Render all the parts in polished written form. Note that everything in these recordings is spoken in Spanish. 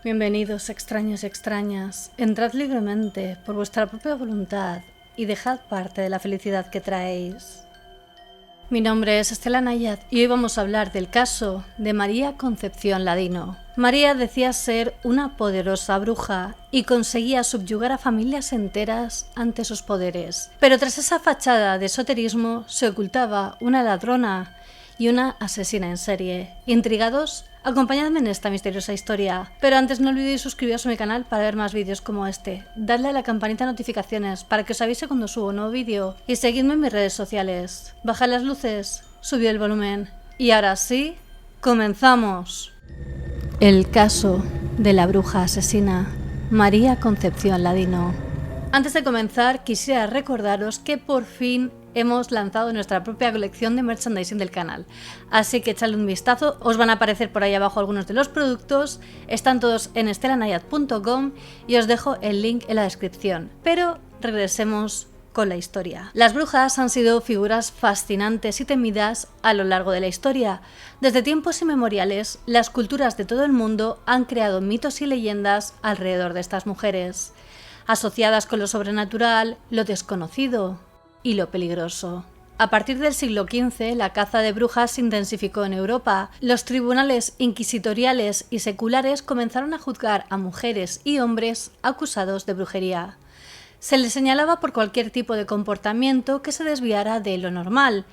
Bienvenidos, extraños y extrañas. Entrad libremente por vuestra propia voluntad y dejad parte de la felicidad que traéis. Mi nombre es Estela Nayat y hoy vamos a hablar del caso de María Concepción Ladino. María decía ser una poderosa bruja y conseguía subyugar a familias enteras ante sus poderes. Pero tras esa fachada de esoterismo se ocultaba una ladrona y una asesina en serie. ¿Intrigados? Acompañadme en esta misteriosa historia. Pero antes no olvidéis suscribiros a mi canal para ver más vídeos como este. Dadle a la campanita de notificaciones para que os avise cuando subo un nuevo vídeo. Y seguidme en mis redes sociales. Bajad las luces, subid el volumen. Y ahora sí, ¡comenzamos! El caso de la bruja asesina María Concepción Ladino. Antes de comenzar, quisiera recordaros que por fin hemos lanzado nuestra propia colección de merchandising del canal, así que echadle un vistazo, os van a aparecer por ahí abajo algunos de los productos, están todos en estelanayat.com y os dejo el link en la descripción. Pero regresemos con la historia. Las brujas han sido figuras fascinantes y temidas a lo largo de la historia. Desde tiempos inmemoriales, las culturas de todo el mundo han creado mitos y leyendas alrededor de estas mujeres, asociadas con lo sobrenatural, lo desconocido y lo peligroso. A partir del siglo XV, la caza de brujas se intensificó en Europa. Los tribunales inquisitoriales y seculares comenzaron a juzgar a mujeres y hombres acusados de brujería. Se les señalaba por cualquier tipo de comportamiento que se desviara de lo normal.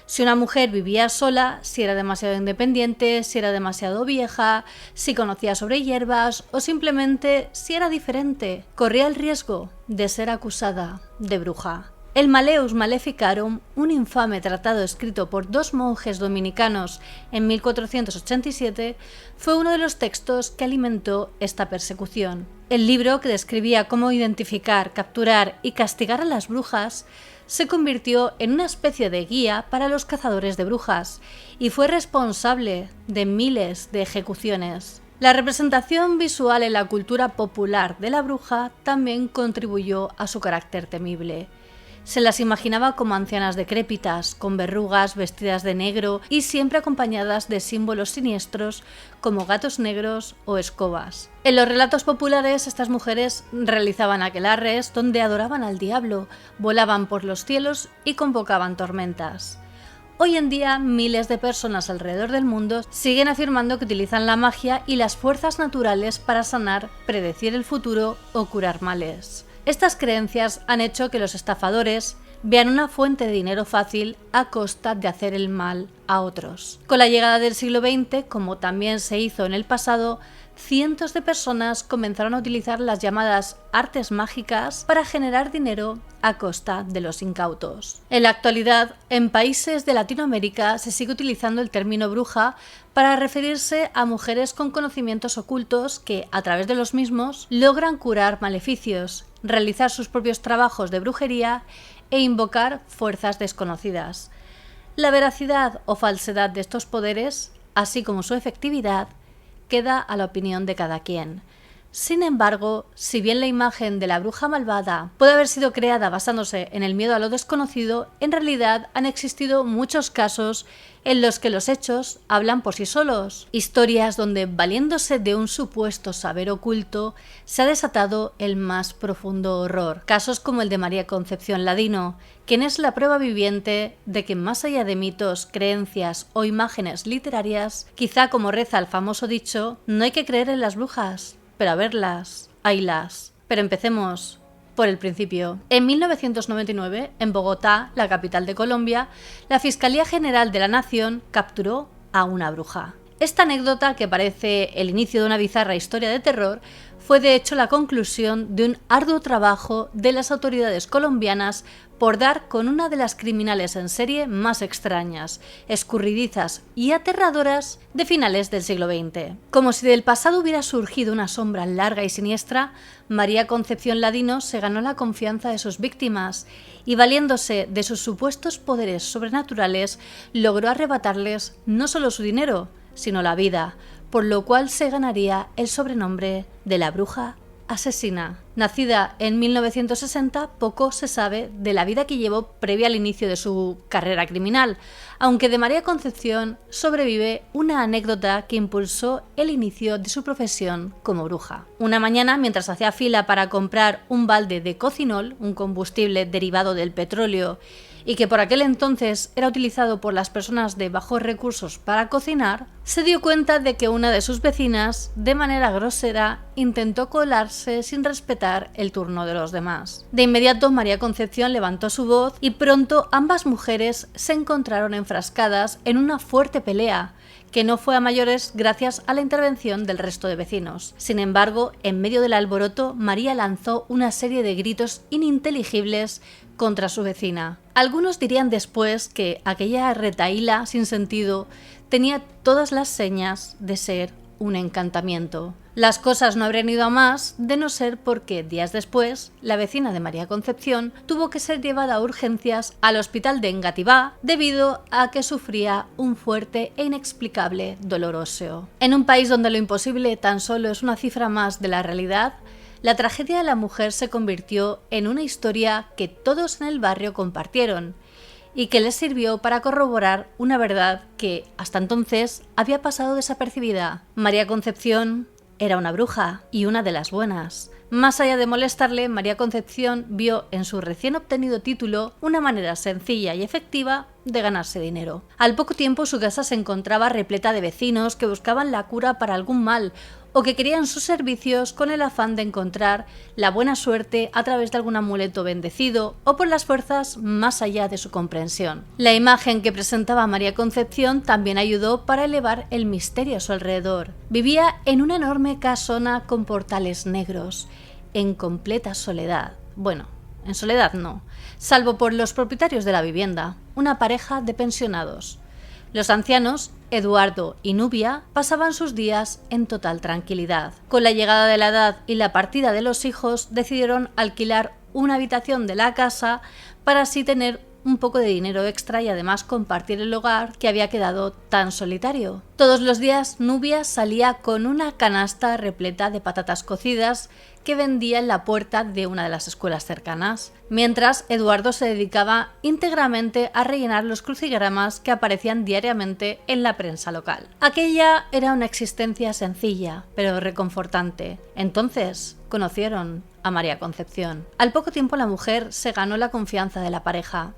Si una mujer vivía sola, si era demasiado independiente, si era demasiado vieja, si conocía sobre hierbas o simplemente si era diferente, corría el riesgo de ser acusada de bruja. El Malleus Maleficarum, un infame tratado escrito por dos monjes dominicanos en 1487, fue uno de los textos que alimentó esta persecución. El libro, que describía cómo identificar, capturar y castigar a las brujas, se convirtió en una especie de guía para los cazadores de brujas y fue responsable de miles de ejecuciones. La representación visual en la cultura popular de la bruja también contribuyó a su carácter temible. Se las imaginaba como ancianas decrépitas, con verrugas, vestidas de negro y siempre acompañadas de símbolos siniestros como gatos negros o escobas. En los relatos populares, estas mujeres realizaban aquelarres donde adoraban al diablo, volaban por los cielos y convocaban tormentas. Hoy en día, miles de personas alrededor del mundo siguen afirmando que utilizan la magia y las fuerzas naturales para sanar, predecir el futuro o curar males. Estas creencias han hecho que los estafadores vean una fuente de dinero fácil a costa de hacer el mal a otros. Con la llegada del siglo XX, como también se hizo en el pasado, cientos de personas comenzaron a utilizar las llamadas artes mágicas para generar dinero a costa de los incautos. En la actualidad, en países de Latinoamérica se sigue utilizando el término bruja para referirse a mujeres con conocimientos ocultos que, a través de los mismos, logran curar maleficios, realizar sus propios trabajos de brujería e invocar fuerzas desconocidas. La veracidad o falsedad de estos poderes, así como su efectividad, queda a la opinión de cada quien. Sin embargo, si bien la imagen de la bruja malvada puede haber sido creada basándose en el miedo a lo desconocido, en realidad han existido muchos casos en los que los hechos hablan por sí solos. Historias donde, valiéndose de un supuesto saber oculto, se ha desatado el más profundo horror. Casos como el de María Concepción Ladino, quien es la prueba viviente de que más allá de mitos, creencias o imágenes literarias, quizá como reza el famoso dicho, no hay que creer en las brujas, pero a verlas, haylas. Pero empecemos por el principio. En 1999, en Bogotá, la capital de Colombia, la Fiscalía General de la Nación capturó a una bruja. Esta anécdota, que parece el inicio de una bizarra historia de terror, fue de hecho la conclusión de un arduo trabajo de las autoridades colombianas por dar con una de las criminales en serie más extrañas, escurridizas y aterradoras de finales del siglo XX. Como si del pasado hubiera surgido una sombra larga y siniestra, María Concepción Ladino se ganó la confianza de sus víctimas y, valiéndose de sus supuestos poderes sobrenaturales, logró arrebatarles no solo su dinero, sino la vida, por lo cual se ganaría el sobrenombre de la bruja asesina. Nacida en 1960, poco se sabe de la vida que llevó previa al inicio de su carrera criminal, aunque de María Concepción sobrevive una anécdota que impulsó el inicio de su profesión como bruja. Una mañana, mientras hacía fila para comprar un balde de cocinol, un combustible derivado del petróleo, y que por aquel entonces era utilizado por las personas de bajos recursos para cocinar, se dio cuenta de que una de sus vecinas, de manera grosera, intentó colarse sin respetar el turno de los demás. De inmediato, María Concepción levantó su voz y pronto ambas mujeres se encontraron enfrascadas en una fuerte pelea, que no fue a mayores gracias a la intervención del resto de vecinos. Sin embargo, en medio del alboroto, María lanzó una serie de gritos ininteligibles contra su vecina. Algunos dirían después que aquella retahíla sin sentido tenía todas las señas de ser un encantamiento. Las cosas no habrían ido a más de no ser porque días después la vecina de María Concepción tuvo que ser llevada a urgencias al hospital de Engativá debido a que sufría un fuerte e inexplicable dolor óseo. En un país donde lo imposible tan solo es una cifra más de la realidad, la tragedia de la mujer se convirtió en una historia que todos en el barrio compartieron y que les sirvió para corroborar una verdad que hasta entonces había pasado desapercibida. María Concepción era una bruja y una de las buenas. Más allá de molestarle, María Concepción vio en su recién obtenido título una manera sencilla y efectiva de ganarse dinero. Al poco tiempo su casa se encontraba repleta de vecinos que buscaban la cura para algún mal o que querían sus servicios con el afán de encontrar la buena suerte a través de algún amuleto bendecido o por las fuerzas más allá de su comprensión. La imagen que presentaba María Concepción también ayudó para elevar el misterio a su alrededor. Vivía en una enorme casona con portales negros, en completa soledad. Bueno, en soledad no, salvo por los propietarios de la vivienda, una pareja de pensionados. Los ancianos, Eduardo y Nubia, pasaban sus días en total tranquilidad. Con la llegada de la edad y la partida de los hijos, decidieron alquilar una habitación de la casa para así tener un poco de dinero extra y además compartir el hogar que había quedado tan solitario. Todos los días Nubia salía con una canasta repleta de patatas cocidas que vendía en la puerta de una de las escuelas cercanas, mientras Eduardo se dedicaba íntegramente a rellenar los crucigramas que aparecían diariamente en la prensa local. Aquella era una existencia sencilla, pero reconfortante. Entonces conocieron a María Concepción. Al poco tiempo la mujer se ganó la confianza de la pareja.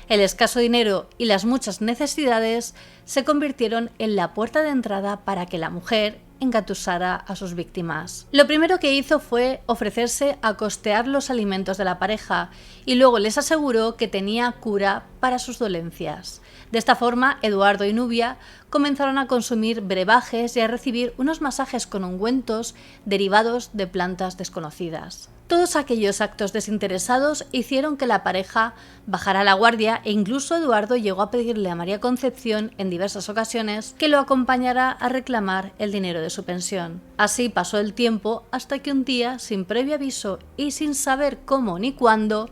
El escaso dinero y las muchas necesidades se convirtieron en la puerta de entrada para que la mujer engatusara a sus víctimas. Lo primero que hizo fue ofrecerse a costear los alimentos de la pareja y luego les aseguró que tenía cura para sus dolencias. De esta forma, Eduardo y Nubia comenzaron a consumir brebajes y a recibir unos masajes con ungüentos derivados de plantas desconocidas. Todos aquellos actos desinteresados hicieron que la pareja bajara la guardia e incluso Eduardo llegó a pedirle a María Concepción en diversas ocasiones que lo acompañara a reclamar el dinero de su pensión. Así pasó el tiempo hasta que un día, sin previo aviso y sin saber cómo ni cuándo,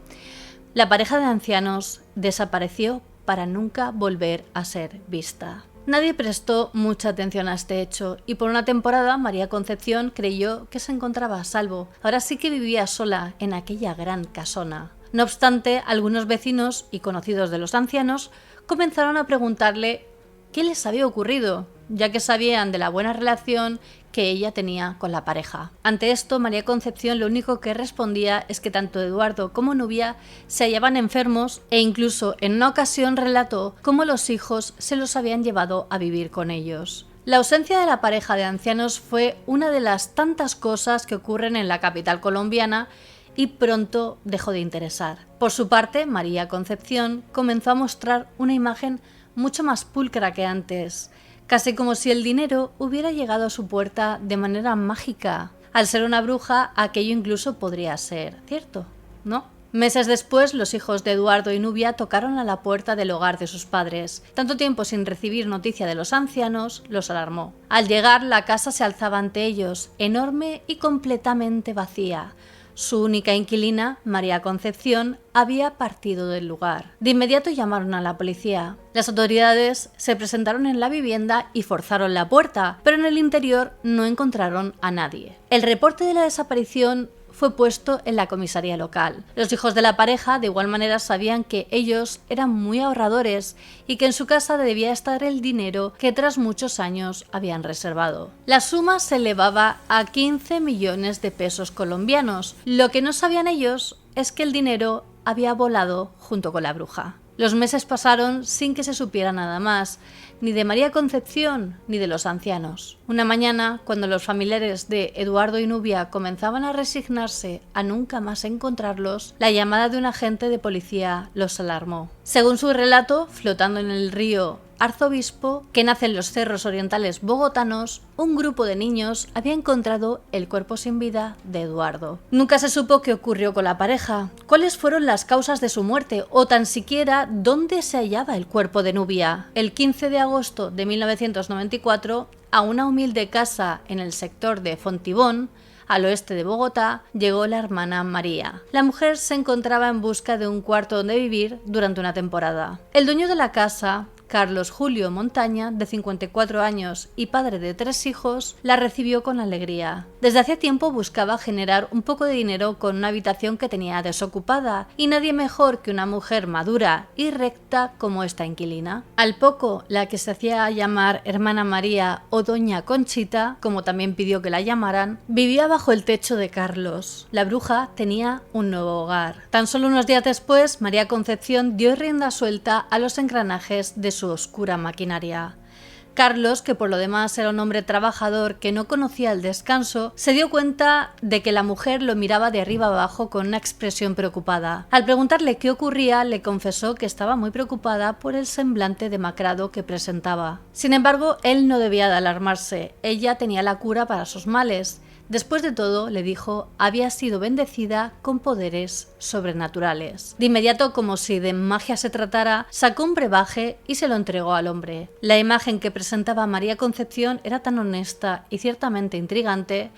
la pareja de ancianos desapareció para nunca volver a ser vista. Nadie prestó mucha atención a este hecho y por una temporada María Concepción creyó que se encontraba a salvo. Ahora sí que vivía sola en aquella gran casona. No obstante, algunos vecinos y conocidos de los ancianos comenzaron a preguntarle qué les había ocurrido, ya que sabían de la buena relación que ella tenía con la pareja. Ante esto, María Concepción lo único que respondía es que tanto Eduardo como Nubia se hallaban enfermos e incluso en una ocasión relató cómo los hijos se los habían llevado a vivir con ellos. La ausencia de la pareja de ancianos fue una de las tantas cosas que ocurren en la capital colombiana y pronto dejó de interesar. Por su parte, María Concepción comenzó a mostrar una imagen mucho más pulcra que antes, casi como si el dinero hubiera llegado a su puerta de manera mágica. Al ser una bruja, aquello incluso podría ser cierto, ¿no? Meses después, los hijos de Eduardo y Nubia tocaron a la puerta del hogar de sus padres. Tanto tiempo sin recibir noticia de los ancianos los alarmó. Al llegar, la casa se alzaba ante ellos, enorme y completamente vacía. Su única inquilina, María Concepción, había partido del lugar. De inmediato llamaron a la policía. Las autoridades se presentaron en la vivienda y forzaron la puerta, pero en el interior no encontraron a nadie. El reporte de la desaparición fue puesto en la comisaría local. Los hijos de la pareja de igual manera sabían que ellos eran muy ahorradores y que en su casa debía estar el dinero que tras muchos años habían reservado. La suma se elevaba a 15 millones de pesos colombianos. Lo que no sabían ellos es que el dinero había volado junto con la bruja. Los meses pasaron sin que se supiera nada más, ni de María Concepción ni de los ancianos. Una mañana, cuando los familiares de Eduardo y Nubia comenzaban a resignarse a nunca más encontrarlos, la llamada de un agente de policía los alarmó. Según su relato, flotando en el río Arzobispo, que nace en los cerros orientales bogotanos, un grupo de niños había encontrado el cuerpo sin vida de Eduardo. Nunca se supo qué ocurrió con la pareja, cuáles fueron las causas de su muerte o tan siquiera dónde se hallaba el cuerpo de Nubia. El 15 de agosto de 1994, a una humilde casa en el sector de Fontibón, al oeste de Bogotá, llegó la hermana María. La mujer se encontraba en busca de un cuarto donde vivir durante una temporada. El dueño de la casa, Carlos Julio Montaña, de 54 años y padre de 3 hijos, la recibió con alegría. Desde hacía tiempo buscaba generar un poco de dinero con una habitación que tenía desocupada, y nadie mejor que una mujer madura y recta como esta inquilina. Al poco, la que se hacía llamar hermana María o doña Conchita, como también pidió que la llamaran, vivía bajo el techo de Carlos. La bruja tenía un nuevo hogar. Tan solo unos días después, María Concepción dio rienda suelta a los engranajes de su oscura maquinaria. Carlos, que por lo demás era un hombre trabajador que no conocía el descanso, se dio cuenta de que la mujer lo miraba de arriba abajo con una expresión preocupada. Al preguntarle qué ocurría, le confesó que estaba muy preocupada por el semblante demacrado que presentaba. Sin embargo, él no debía de alarmarse. Ella tenía la cura para sus males. Después de todo, le dijo, había sido bendecida con poderes sobrenaturales. De inmediato, como si de magia se tratara, sacó un brebaje y se lo entregó al hombre. La imagen que presentaba María Concepción era tan honesta y ciertamente intrigante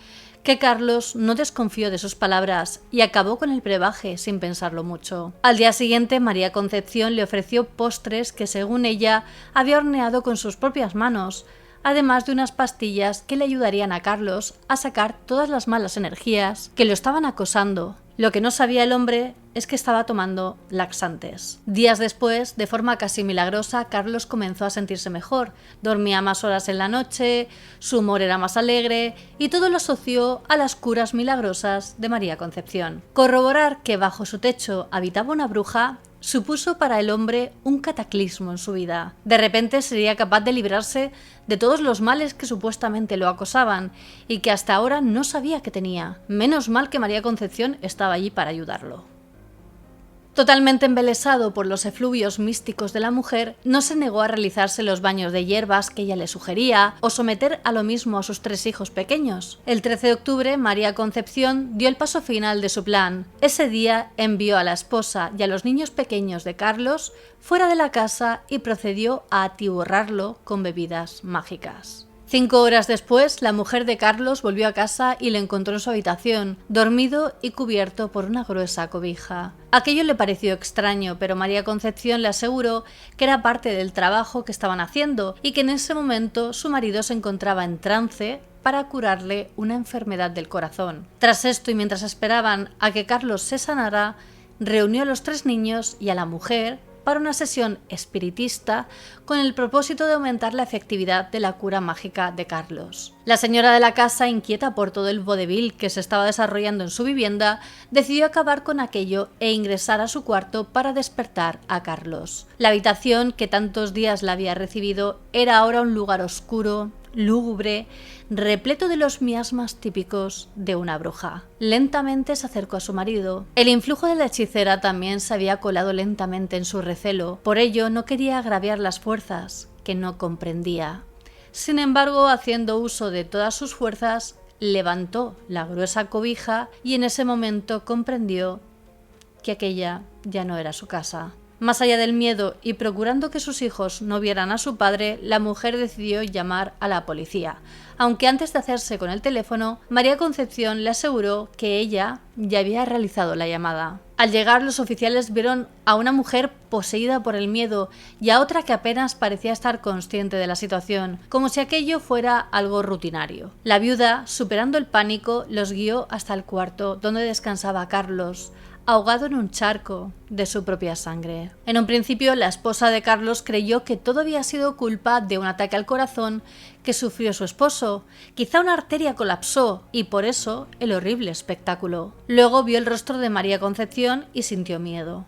que Carlos no desconfió de sus palabras y acabó con el brebaje sin pensarlo mucho. Al día siguiente, María Concepción le ofreció postres que, según ella, había horneado con sus propias manos, además de unas pastillas que le ayudarían a Carlos a sacar todas las malas energías que lo estaban acosando. Lo que no sabía el hombre es que estaba tomando laxantes. Días después, de forma casi milagrosa, Carlos comenzó a sentirse mejor. Dormía más horas en la noche, su humor era más alegre y todo lo asoció a las curas milagrosas de María Concepción. Corroborar que bajo su techo habitaba una bruja supuso para el hombre un cataclismo en su vida. De repente sería capaz de librarse de todos los males que supuestamente lo acosaban y que hasta ahora no sabía que tenía. Menos mal que María Concepción estaba allí para ayudarlo. Totalmente embelesado por los efluvios místicos de la mujer, no se negó a realizarse los baños de hierbas que ella le sugería o someter a lo mismo a sus 3 hijos pequeños. El 13 de octubre, María Concepción dio el paso final de su plan. Ese día envió a la esposa y a los niños pequeños de Carlos fuera de la casa y procedió a atiborrarlo con bebidas mágicas. 5 horas después, la mujer de Carlos volvió a casa y le encontró en su habitación, dormido y cubierto por una gruesa cobija. Aquello le pareció extraño, pero María Concepción le aseguró que era parte del trabajo que estaban haciendo y que en ese momento su marido se encontraba en trance para curarle una enfermedad del corazón. Tras esto, y mientras esperaban a que Carlos se sanara, reunió a los 3 niños y a la mujer para una sesión espiritista con el propósito de aumentar la efectividad de la cura mágica de Carlos. La señora de la casa, inquieta por todo el vodevil que se estaba desarrollando en su vivienda, decidió acabar con aquello e ingresar a su cuarto para despertar a Carlos. La habitación que tantos días la había recibido era ahora un lugar oscuro, lúgubre, repleto de los miasmas típicos de una bruja. Lentamente se acercó a su marido. El influjo de la hechicera también se había colado lentamente en su recelo. Por ello no quería agraviar las fuerzas, que no comprendía. Sin embargo, haciendo uso de todas sus fuerzas, levantó la gruesa cobija y en ese momento comprendió que aquella ya no era su casa. Más allá del miedo y procurando que sus hijos no vieran a su padre, la mujer decidió llamar a la policía. Aunque antes de hacerse con el teléfono, María Concepción le aseguró que ella ya había realizado la llamada. Al llegar, los oficiales vieron a una mujer poseída por el miedo y a otra que apenas parecía estar consciente de la situación, como si aquello fuera algo rutinario. La viuda, superando el pánico, los guió hasta el cuarto donde descansaba Carlos, ahogado en un charco de su propia sangre. En un principio, la esposa de Carlos creyó que todo había sido culpa de un ataque al corazón que sufrió su esposo. Quizá una arteria colapsó y por eso el horrible espectáculo. Luego vio el rostro de María Concepción y sintió miedo.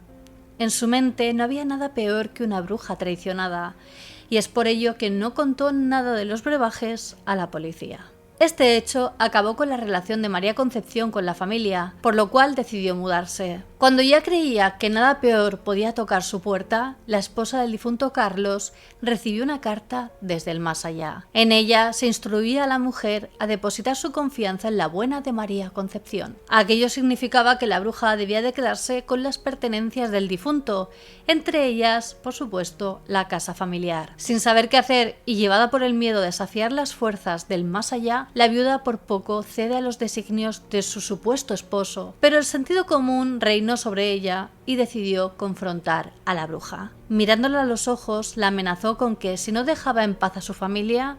En su mente no había nada peor que una bruja traicionada, y es por ello que no contó nada de los brebajes a la policía. Este hecho acabó con la relación de María Concepción con la familia, por lo cual decidió mudarse. Cuando ya creía que nada peor podía tocar su puerta, la esposa del difunto Carlos recibió una carta desde el más allá. En ella se instruía a la mujer a depositar su confianza en la buena de María Concepción. Aquello significaba que la bruja debía de quedarse con las pertenencias del difunto, entre ellas, por supuesto, la casa familiar. Sin saber qué hacer y llevada por el miedo de desafiar las fuerzas del más allá, la viuda por poco cede a los designios de su supuesto esposo, pero el sentido común reinó sobre ella y decidió confrontar a la bruja. Mirándola a los ojos, la amenazó con que si no dejaba en paz a su familia,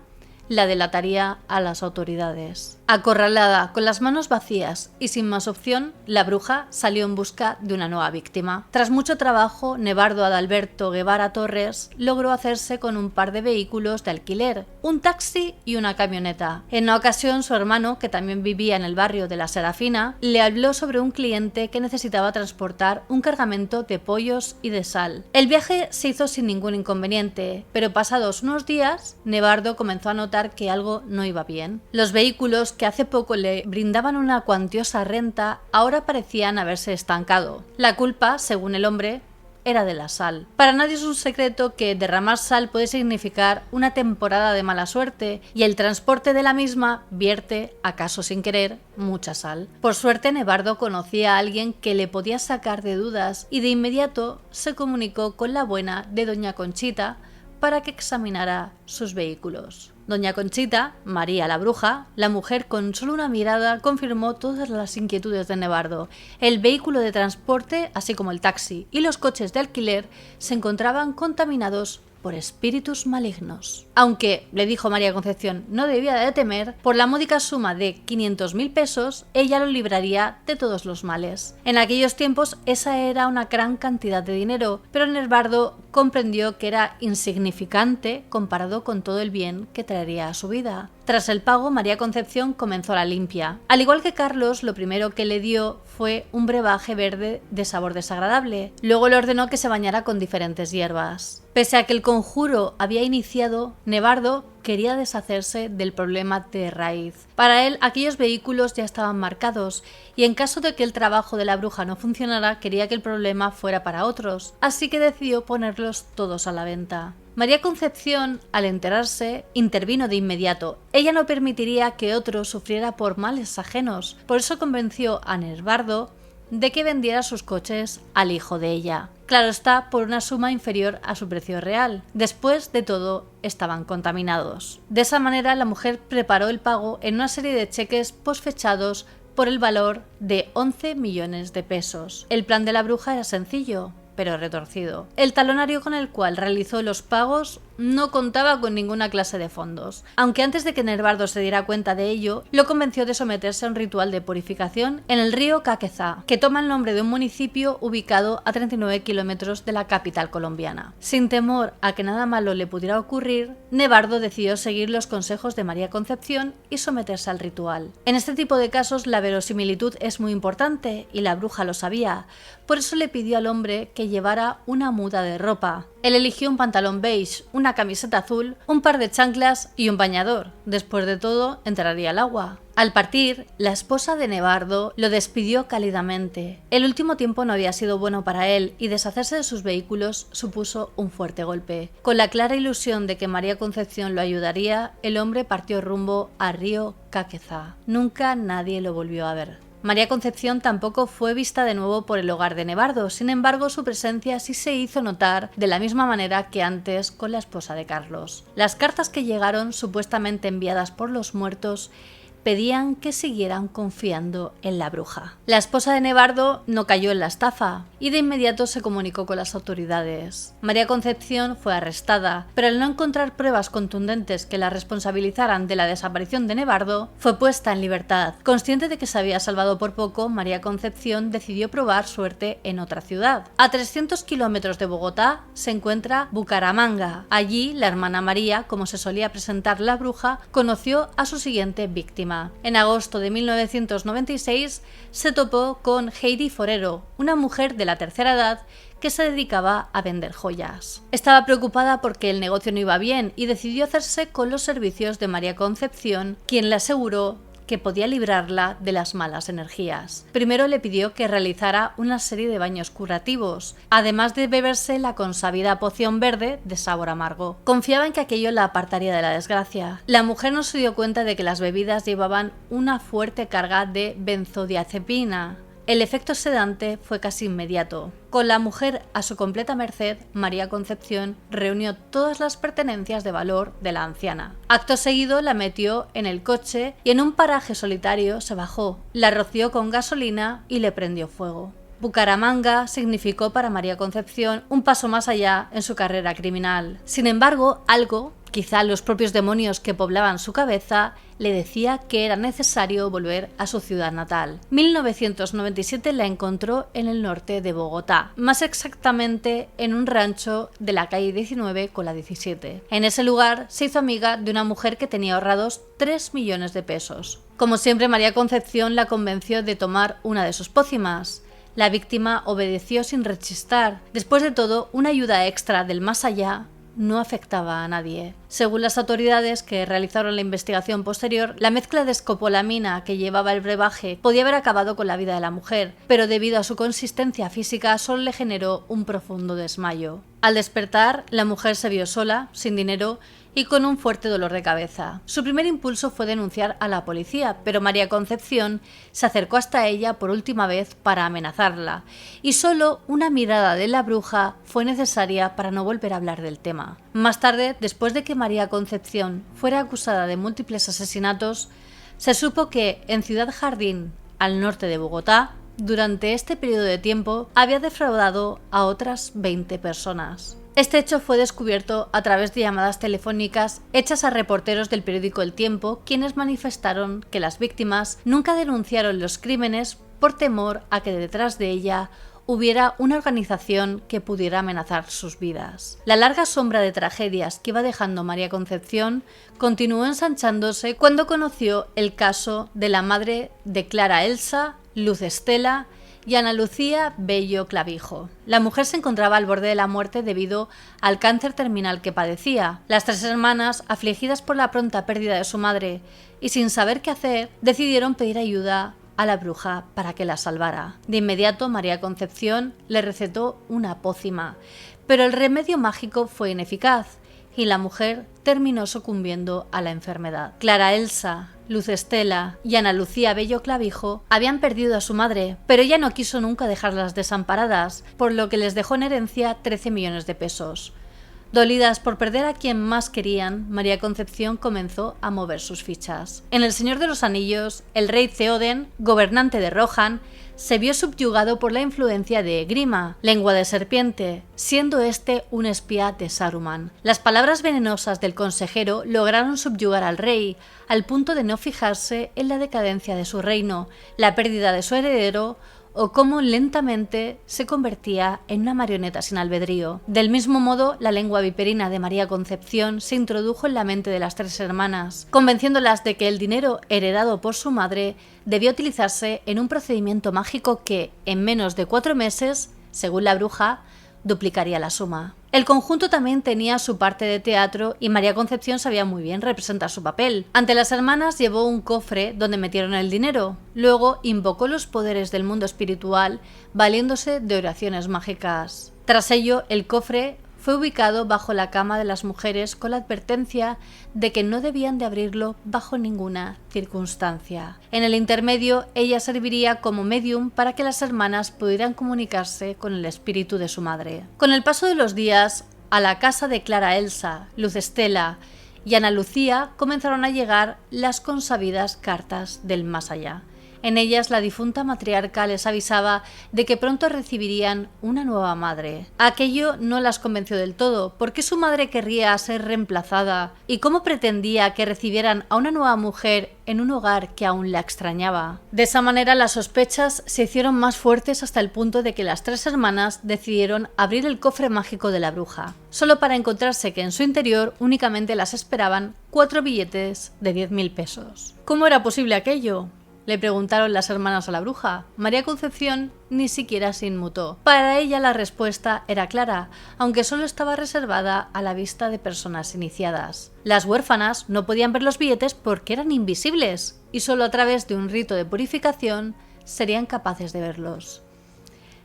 la delataría a las autoridades. Acorralada, con las manos vacías y sin más opción, la bruja salió en busca de una nueva víctima. Tras mucho trabajo, Nevardo Adalberto Guevara Torres logró hacerse con un par de vehículos de alquiler, un taxi y una camioneta. En una ocasión, su hermano, que también vivía en el barrio de La Serafina, le habló sobre un cliente que necesitaba transportar un cargamento de pollos y de sal. El viaje se hizo sin ningún inconveniente, pero pasados unos días, Nevardo comenzó a notar que algo no iba bien. Los vehículos que hace poco le brindaban una cuantiosa renta ahora parecían haberse estancado. La culpa, según el hombre, era de la sal. Para nadie es un secreto que derramar sal puede significar una temporada de mala suerte y el transporte de la misma vierte, acaso sin querer, mucha sal. Por suerte, Nevardo conocía a alguien que le podía sacar de dudas y de inmediato se comunicó con la buena de doña Conchita para que examinara sus vehículos. Doña Conchita, María la bruja, la mujer con solo una mirada confirmó todas las inquietudes de Nevardo. El vehículo de transporte, así como el taxi y los coches de alquiler, se encontraban contaminados por espíritus malignos. Aunque, le dijo María Concepción, no debía de temer, por la módica suma de 500.000 pesos, ella lo libraría de todos los males. En aquellos tiempos esa era una gran cantidad de dinero, pero Nevardo comprendió que era insignificante comparado con todo el bien que traería a su vida. Tras el pago, María Concepción comenzó la limpia. Al igual que Carlos, lo primero que le dio fue un brebaje verde de sabor desagradable. Luego le ordenó que se bañara con diferentes hierbas. Pese a que el conjuro había iniciado, Nevardo quería deshacerse del problema de raíz. Para él, aquellos vehículos ya estaban marcados y en caso de que el trabajo de la bruja no funcionara, quería que el problema fuera para otros, así que decidió ponerlos todos a la venta. María Concepción, al enterarse, intervino de inmediato. Ella no permitiría que otro sufriera por males ajenos, por eso convenció a Nevardo de que vendiera sus coches al hijo de ella. Claro está, por una suma inferior a su precio real. Después de todo, estaban contaminados. De esa manera, la mujer preparó el pago en una serie de cheques posfechados por el valor de 11 millones de pesos. El plan de la bruja era sencillo, pero retorcido. El talonario con el cual realizó los pagos no contaba con ninguna clase de fondos, aunque antes de que Nevardo se diera cuenta de ello, lo convenció de someterse a un ritual de purificación en el río Caquezá, que toma el nombre de un municipio ubicado a 39 kilómetros de la capital colombiana. Sin temor a que nada malo le pudiera ocurrir, Nevardo decidió seguir los consejos de María Concepción y someterse al ritual. En este tipo de casos la verosimilitud es muy importante y la bruja lo sabía, por eso le pidió al hombre que llevara una muda de ropa. Él eligió un pantalón beige, una camiseta azul, un par de chanclas y un bañador. Después de todo, entraría al agua. Al partir, la esposa de Nevardo lo despidió cálidamente. El último tiempo no había sido bueno para él y deshacerse de sus vehículos supuso un fuerte golpe. Con la clara ilusión de que María Concepción lo ayudaría, el hombre partió rumbo a río Caquezá. Nunca nadie lo volvió a ver. María Concepción tampoco fue vista de nuevo por el hogar de Nevardo, sin embargo su presencia sí se hizo notar de la misma manera que antes con la esposa de Carlos. Las cartas que llegaron, supuestamente enviadas por los muertos, pedían que siguieran confiando en la bruja. La esposa de Nevardo no cayó en la estafa y de inmediato se comunicó con las autoridades. María Concepción fue arrestada, pero al no encontrar pruebas contundentes que la responsabilizaran de la desaparición de Nevardo, fue puesta en libertad. Consciente de que se había salvado por poco, María Concepción decidió probar suerte en otra ciudad. A 300 kilómetros de Bogotá se encuentra Bucaramanga. Allí, la hermana María, como se solía presentar la bruja, conoció a su siguiente víctima. En agosto de 1996 se topó con Heidi Forero, una mujer de la tercera edad que se dedicaba a vender joyas. Estaba preocupada porque el negocio no iba bien y decidió hacerse con los servicios de María Concepción, quien le aseguró que podía librarla de las malas energías. Primero le pidió que realizara una serie de baños curativos, además de beberse la consabida poción verde de sabor amargo. Confiaba en que aquello la apartaría de la desgracia. La mujer no se dio cuenta de que las bebidas llevaban una fuerte carga de benzodiazepina. El efecto sedante fue casi inmediato. Con la mujer a su completa merced, María Concepción reunió todas las pertenencias de valor de la anciana. Acto seguido la metió en el coche y en un paraje solitario se bajó, la roció con gasolina y le prendió fuego. Bucaramanga significó para María Concepción un paso más allá en su carrera criminal. Sin embargo, algo, quizá los propios demonios que poblaban su cabeza, le decía que era necesario volver a su ciudad natal. 1997 la encontró en el norte de Bogotá, más exactamente en un rancho de la calle 19 con la 17. En ese lugar se hizo amiga de una mujer que tenía ahorrados 3 millones de pesos. Como siempre, María Concepción la convenció de tomar una de sus pócimas. La víctima obedeció sin rechistar. Después de todo, una ayuda extra del más allá no afectaba a nadie. Según las autoridades que realizaron la investigación posterior, la mezcla de escopolamina que llevaba el brebaje podía haber acabado con la vida de la mujer, pero debido a su consistencia física solo le generó un profundo desmayo. Al despertar, la mujer se vio sola, sin dinero y con un fuerte dolor de cabeza. Su primer impulso fue denunciar a la policía, pero María Concepción se acercó hasta ella por última vez para amenazarla, y solo una mirada de la bruja fue necesaria para no volver a hablar del tema. Más tarde, después de que María Concepción fuera acusada de múltiples asesinatos, se supo que en Ciudad Jardín, al norte de Bogotá, durante este periodo de tiempo había defraudado a otras 20 personas. Este hecho fue descubierto a través de llamadas telefónicas hechas a reporteros del periódico El Tiempo, quienes manifestaron que las víctimas nunca denunciaron los crímenes por temor a que detrás de ella hubiera una organización que pudiera amenazar sus vidas. La larga sombra de tragedias que iba dejando María Concepción continuó ensanchándose cuando conoció el caso de la madre de Clara Elsa, Luz Estela y Ana Lucía Bello Clavijo. La mujer se encontraba al borde de la muerte debido al cáncer terminal que padecía. Las tres hermanas, afligidas por la pronta pérdida de su madre y sin saber qué hacer, decidieron pedir ayuda a la bruja para que la salvara. De inmediato, María Concepción le recetó una pócima, pero el remedio mágico fue ineficaz y la mujer terminó sucumbiendo a la enfermedad. Clara Elsa, Luz Estela y Ana Lucía Bello Clavijo habían perdido a su madre, pero ella no quiso nunca dejarlas desamparadas, por lo que les dejó en herencia 13 millones de pesos. Dolidas por perder a quien más querían, María Concepción comenzó a mover sus fichas. En El Señor de los Anillos, el rey Theoden, gobernante de Rohan, se vio subyugado por la influencia de Grima, lengua de serpiente, siendo este un espía de Saruman. Las palabras venenosas del consejero lograron subyugar al rey, al punto de no fijarse en la decadencia de su reino, la pérdida de su heredero o cómo lentamente se convertía en una marioneta sin albedrío. Del mismo modo, la lengua viperina de María Concepción se introdujo en la mente de las tres hermanas, convenciéndolas de que el dinero heredado por su madre debía utilizarse en un procedimiento mágico que, en menos de 4 meses, según la bruja, duplicaría la suma. El conjunto también tenía su parte de teatro y María Concepción sabía muy bien representar su papel. Ante las hermanas llevó un cofre donde metieron el dinero. Luego invocó los poderes del mundo espiritual valiéndose de oraciones mágicas. Tras ello, el cofre fue ubicado bajo la cama de las mujeres con la advertencia de que no debían de abrirlo bajo ninguna circunstancia. En el intermedio, ella serviría como medium para que las hermanas pudieran comunicarse con el espíritu de su madre. Con el paso de los días, a la casa de Clara Elsa, Luz Estela y Ana Lucía comenzaron a llegar las consabidas cartas del más allá. En ellas la difunta matriarca les avisaba de que pronto recibirían una nueva madre. Aquello no las convenció del todo. ¿Por qué su madre querría ser reemplazada? ¿Y cómo pretendía que recibieran a una nueva mujer en un hogar que aún la extrañaba? De esa manera las sospechas se hicieron más fuertes hasta el punto de que las tres hermanas decidieron abrir el cofre mágico de la bruja, solo para encontrarse que en su interior únicamente las esperaban 4 billetes de 10.000 pesos. ¿Cómo era posible aquello?, le preguntaron las hermanas a la bruja. María Concepción ni siquiera se inmutó. Para ella la respuesta era clara, aunque solo estaba reservada a la vista de personas iniciadas. Las huérfanas no podían ver los billetes porque eran invisibles, y solo a través de un rito de purificación serían capaces de verlos.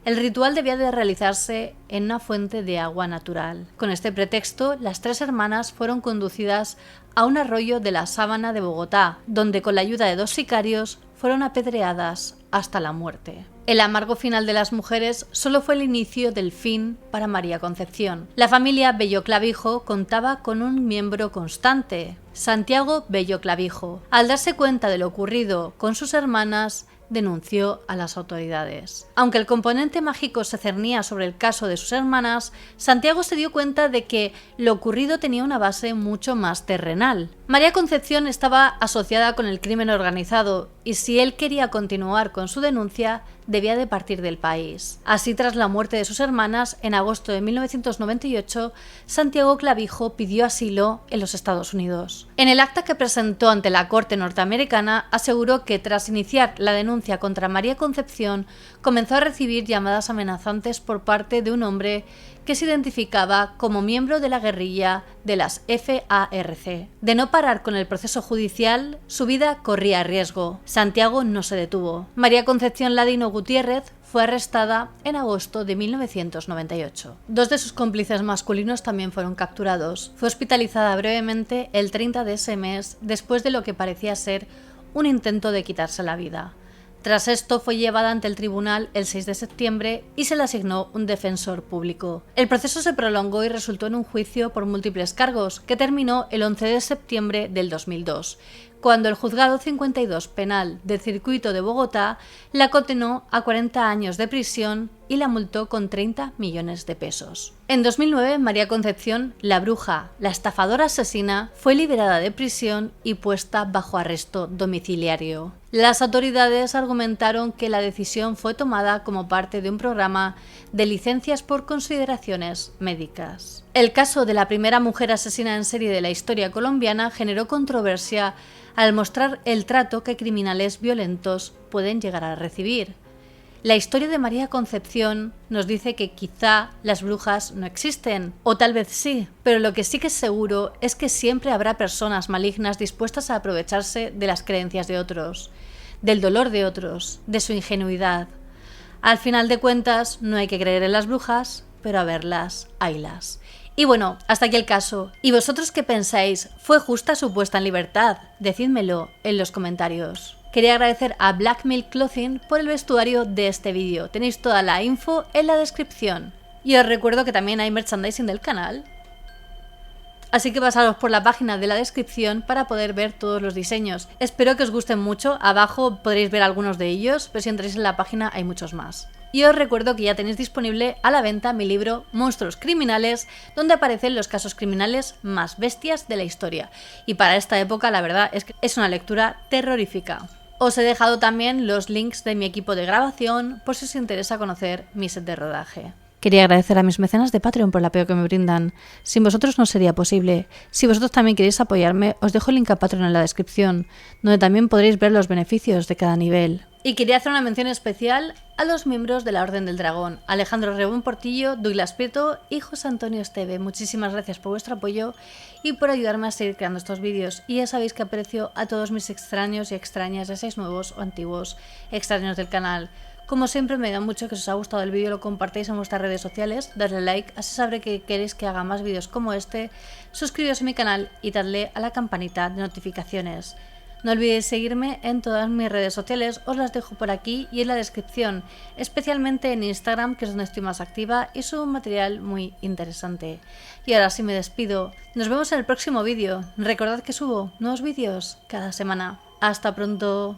El ritual debía de realizarse en una fuente de agua natural. Con este pretexto, las tres hermanas fueron conducidas a un arroyo de la Sábana de Bogotá, donde con la ayuda de 2 sicarios fueron apedreadas hasta la muerte. El amargo final de las mujeres solo fue el inicio del fin para María Concepción. La familia Bello Clavijo contaba con un miembro constante, Santiago Bello Clavijo. Al darse cuenta de lo ocurrido con sus hermanas, denunció a las autoridades. Aunque el componente mágico se cernía sobre el caso de sus hermanas, Santiago se dio cuenta de que lo ocurrido tenía una base mucho más terrenal. María Concepción estaba asociada con el crimen organizado y si él quería continuar con su denuncia, debía de partir del país. Así, tras la muerte de sus hermanas, en agosto de 1998, Santiago Clavijo pidió asilo en los Estados Unidos. En el acta que presentó ante la Corte norteamericana, aseguró que tras iniciar la denuncia contra María Concepción, comenzó a recibir llamadas amenazantes por parte de un hombre que se identificaba como miembro de la guerrilla de las FARC. De no parar con el proceso judicial, su vida corría riesgo. Santiago no se detuvo. María Concepción Ladino Gutiérrez fue arrestada en agosto de 1998. 2 de sus cómplices masculinos también fueron capturados. Fue hospitalizada brevemente el 30 de ese mes después de lo que parecía ser un intento de quitarse la vida. Tras esto fue llevada ante el tribunal el 6 de septiembre y se le asignó un defensor público. El proceso se prolongó y resultó en un juicio por múltiples cargos que terminó el 11 de septiembre del 2002, cuando el Juzgado 52 Penal del Circuito de Bogotá la condenó a 40 años de prisión y la multó con 30 millones de pesos. En 2009, María Concepción, la bruja, la estafadora asesina, fue liberada de prisión y puesta bajo arresto domiciliario. Las autoridades argumentaron que la decisión fue tomada como parte de un programa de licencias por consideraciones médicas. El caso de la primera mujer asesina en serie de la historia colombiana generó controversia al mostrar el trato que criminales violentos pueden llegar a recibir. La historia de María Concepción nos dice que quizá las brujas no existen, o tal vez sí, pero lo que sí que es seguro es que siempre habrá personas malignas dispuestas a aprovecharse de las creencias de otros, del dolor de otros, de su ingenuidad. Al final de cuentas, no hay que creer en las brujas, pero a verlas, haylas. Y bueno, hasta aquí el caso. ¿Y vosotros qué pensáis? ¿Fue justa su puesta en libertad? Decídmelo en los comentarios. Quería agradecer a Black Milk Clothing por el vestuario de este vídeo. Tenéis toda la info en la descripción. Y os recuerdo que también hay merchandising del canal. Así que pasaros por la página de la descripción para poder ver todos los diseños. Espero que os gusten mucho. Abajo podréis ver algunos de ellos, pero si entráis en la página hay muchos más. Y os recuerdo que ya tenéis disponible a la venta mi libro Monstruos Criminales, donde aparecen los casos criminales más bestias de la historia. Y para esta época la verdad es que es una lectura terrorífica. Os he dejado también los links de mi equipo de grabación por si os interesa conocer mi set de rodaje. Quería agradecer a mis mecenas de Patreon por el apoyo que me brindan. Sin vosotros no sería posible. Si vosotros también queréis apoyarme, os dejo el link a Patreon en la descripción, donde también podréis ver los beneficios de cada nivel. Y quería hacer una mención especial a los miembros de la Orden del Dragón, Alejandro Rebón Portillo, Douglas Prieto y José Antonio Esteve. Muchísimas gracias por vuestro apoyo y por ayudarme a seguir creando estos vídeos. Y ya sabéis que aprecio a todos mis extraños y extrañas, ya seáis nuevos o antiguos extraños del canal. Como siempre, me da mucho que si os ha gustado el vídeo lo compartáis en vuestras redes sociales, dadle like, así sabré que queréis que haga más vídeos como este, suscribiros a mi canal y dadle a la campanita de notificaciones. No olvidéis seguirme en todas mis redes sociales, os las dejo por aquí y en la descripción, especialmente en Instagram, que es donde estoy más activa y subo un material muy interesante. Y ahora sí me despido, nos vemos en el próximo vídeo, recordad que subo nuevos vídeos cada semana. ¡Hasta pronto!